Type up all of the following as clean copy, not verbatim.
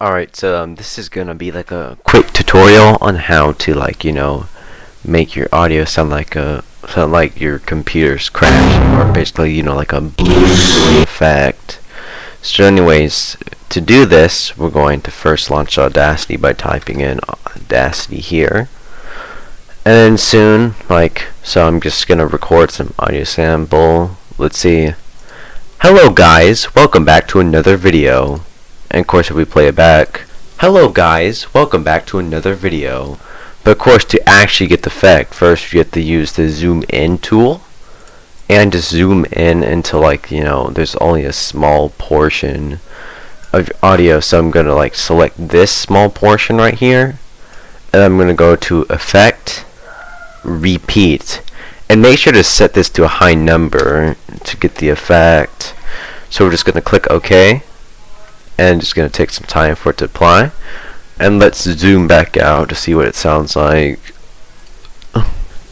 Alright, so this is gonna be like a quick tutorial on how to make your audio sound like your computer's crashing, or basically like a blue effect. So anyways, to do this, we're going to first launch Audacity by typing in Audacity here. And then soon, so I'm just gonna record some audio sample. Let's see. Hello guys, welcome back to another video. And of course if we play it back, hello guys, welcome back to another video. But of course to actually get the effect, first you have to use the zoom in tool and just zoom in until there's only a small portion of your audio. So I'm gonna select this small portion right here, and I'm gonna go to effect, repeat, and make sure to set this to a high number to get the effect. So we're just gonna click OK, and just gonna take some time for it to apply. And let's zoom back out to see what it sounds like.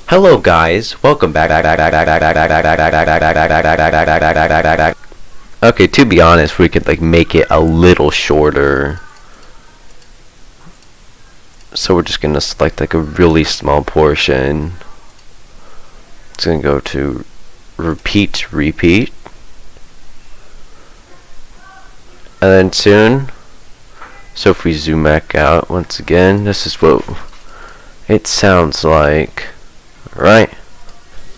Hello guys, welcome back. Okay, to be honest, we could make it a little shorter. So we're just gonna select a really small portion. It's gonna go to repeat. And then soon, so if we zoom back out once again, this is what it sounds like. Right.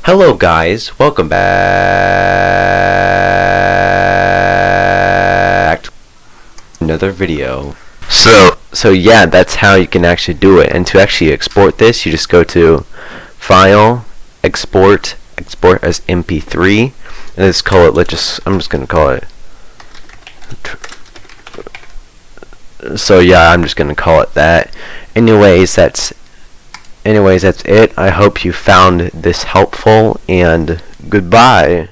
Hello guys, welcome back to another video. So yeah, that's how you can actually do it. And to actually export this, you just go to File, Export as MP3, and let's call it. I'm just gonna call it. So yeah, I'm just gonna call it that. Anyways, that's it. I hope you found this helpful, and goodbye.